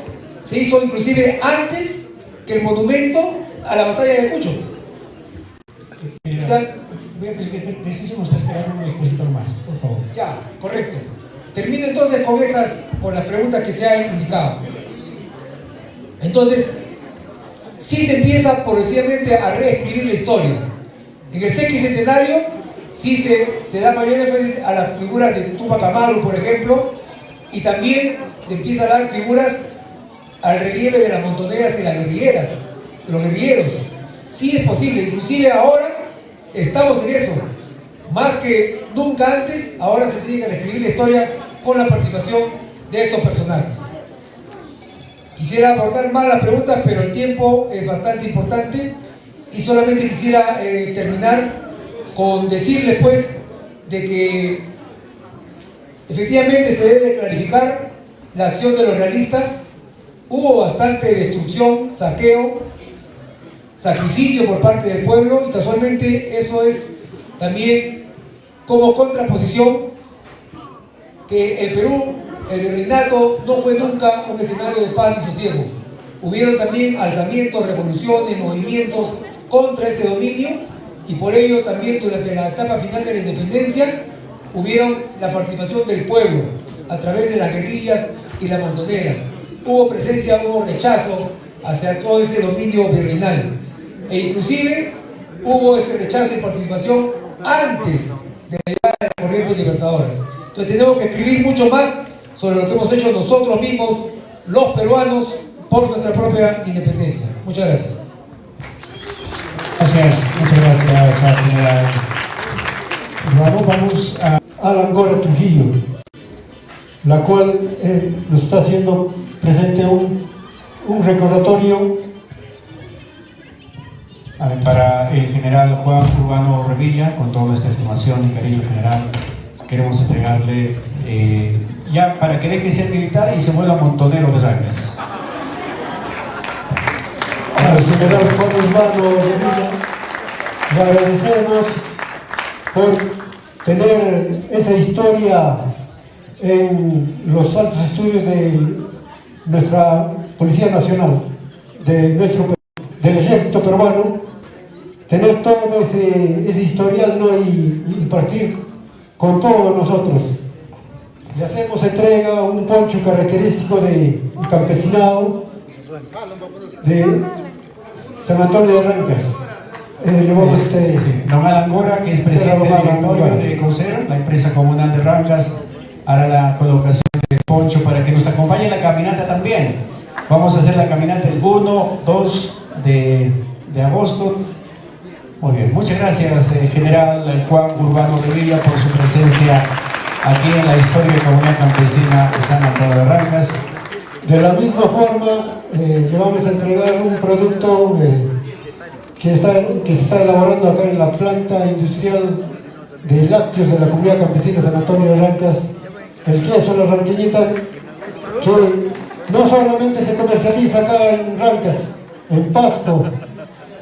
se hizo inclusive antes que el monumento a la batalla de Ayacucho. Preciso, nos está esperando un expositor más, por favor. Ya, correcto. Termino entonces con las preguntas que se han indicado. Entonces, sí se empieza progresivamente a reescribir la historia. En el sesquicentenario sí se da mayor énfasis a las figuras de Tupac Amaru, por ejemplo, y también se empieza a dar figuras al relieve de las montoneras y las guerrilleras, de los guerrilleros. Sí es posible, inclusive ahora estamos en eso. Más que nunca antes, ahora se tiene que reescribir la historia con la participación de estos personajes. Quisiera abordar más las preguntas, pero el tiempo es bastante importante y solamente quisiera terminar con decirles, pues, de que efectivamente se debe clarificar la acción de los realistas. Hubo bastante destrucción, saqueo, sacrificio por parte del pueblo, y casualmente eso es también como contraposición que el Perú, el virreinato, no fue nunca un escenario de paz y sosiego. Hubieron también alzamientos, revoluciones, movimientos contra ese dominio, y por ello también durante la etapa final de la independencia hubieron la participación del pueblo a través de las guerrillas y las montoneras. Hubo presencia, hubo rechazo hacia todo ese dominio virreinal, e inclusive hubo ese rechazo y participación antes de la llegada de las corrientes libertadoras. Entonces tenemos que escribir mucho más sobre lo que hemos hecho nosotros mismos, los peruanos, por nuestra propia independencia. Muchas gracias. Gracias, muchas gracias, señora urbano, vamos a Alan Gora Trujillo, la cual nos está haciendo presente un recordatorio para el general Juan Urbano Revilla. Con toda nuestra estimación y cariño general, queremos entregarle ya para que deje de ser militar y se vuelva montonero de Rangas. Al general Juan Urbano Revilla le agradecemos por tener esa historia en los altos estudios de nuestra Policía Nacional, del Ejército Peruano, tener todo ese historial, ¿no? y impartir con todos nosotros. Le hacemos entrega un poncho característico de campesinado de San Antonio de Rancas. Don Alan Gora, que es presidente del directorio de COSER, la empresa comunal de Rancas, hará la colocación de poncho para que nos acompañe en la caminata también. Vamos a hacer la caminata el 1, 2 de agosto. Muy bien, muchas gracias, general Juan Urbano Revilla, por su presencia aquí en la historia de Comunidad Campesina de San Antonio de Rancas. De la misma forma, le vamos a entregar un producto que se está elaborando acá en la planta industrial de lácteos de la Comunidad Campesina San Antonio de Rancas, el queso La Ranqueñita, que no solamente se comercializa acá en Rancas, en Pasto,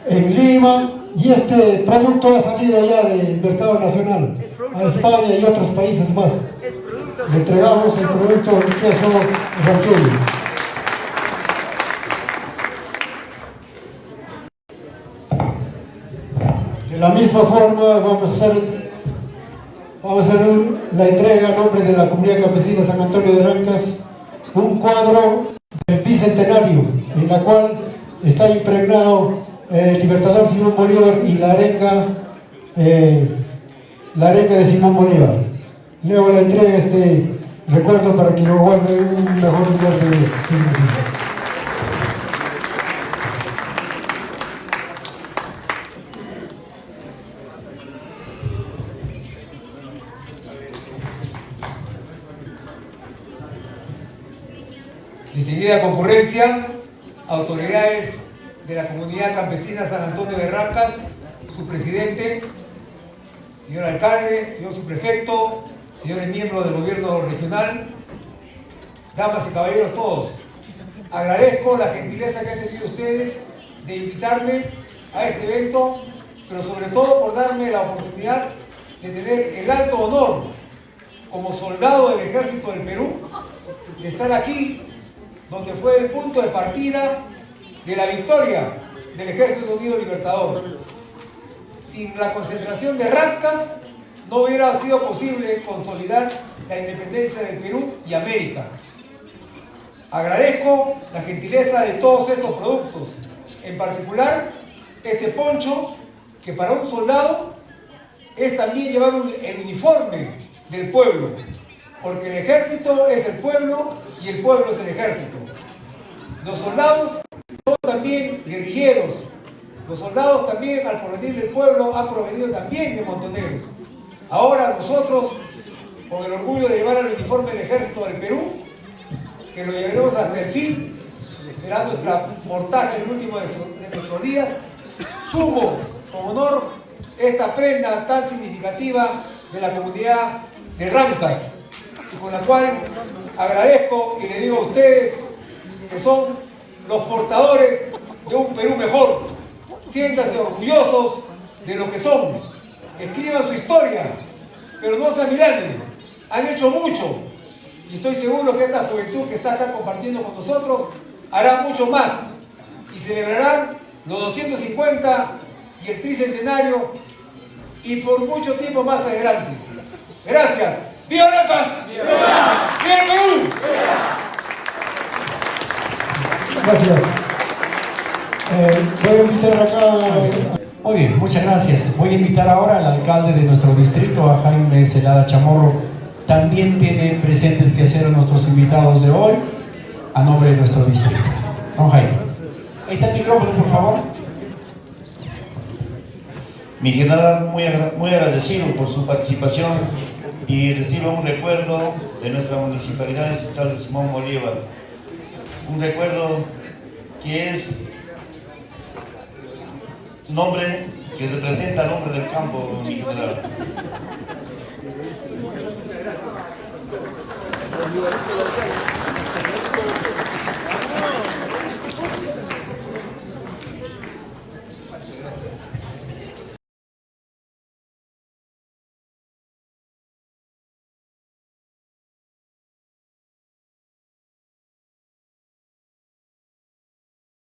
en Lima, y este producto ha salido ya del mercado nacional a España y otros países más. Le entregamos el producto queso ranqueño. De la misma forma vamos a hacer la entrega a nombre de la Comunidad Campesina San Antonio de Rancas, un cuadro del bicentenario, en la cual está impregnado el Libertador Simón Bolívar y la arenga de Simón Bolívar. Luego le entrega este recuerdo para que lo guarde en un mejor lugar de significado. Distinguida concurrencia, autoridades de la Comunidad Campesina San Antonio de Rancas, su presidente, señor alcalde, señor subprefecto, señores miembros del gobierno regional, damas y caballeros todos. Agradezco la gentileza que han tenido ustedes de invitarme a este evento, pero sobre todo por darme la oportunidad de tener el alto honor como soldado del Ejército del Perú, de estar aquí donde fue el punto de partida de la victoria del Ejército Unido Libertador. Sin la concentración de Rancas no hubiera sido posible consolidar la independencia del Perú y América. Agradezco la gentileza de todos estos productos, en particular este poncho, que para un soldado es también llevar el uniforme del pueblo, porque el ejército es el pueblo y el pueblo es el ejército. Los soldados son también guerrilleros. Los soldados también, al provenir del pueblo, han provenido también de montoneros. Ahora nosotros, con el orgullo de llevar el uniforme del Ejército del Perú, que lo llevaremos hasta el fin, será nuestra mortaja el último de nuestros días, sumo con honor esta prenda tan significativa de la comunidad de Rancas, y con la cual agradezco y le digo a ustedes que son los portadores de un Perú mejor. Siéntanse orgullosos de lo que son, escriban su historia, pero no se amilanen, han hecho mucho, y estoy seguro que esta juventud que está acá compartiendo con nosotros hará mucho más, y celebrarán los 250 y el tricentenario, y por mucho tiempo más adelante. Gracias. ¡Viva Rancas! ¡Viva el Perú! Gracias. Voy a invitar acá. Muy bien, muchas gracias. Voy a invitar ahora al alcalde de nuestro distrito, a Jaime Celada Chamorro. También tiene presentes que hacer a nuestros invitados de hoy, a nombre de nuestro distrito. Don Jaime. Ahí está el micrófono, por favor. Mi general muy agradecido por su participación y reciba un recuerdo de nuestra municipalidad estatal de Simón Bolívar. Un recuerdo que es nombre que representa al hombre del campo, mi general. Muchas gracias.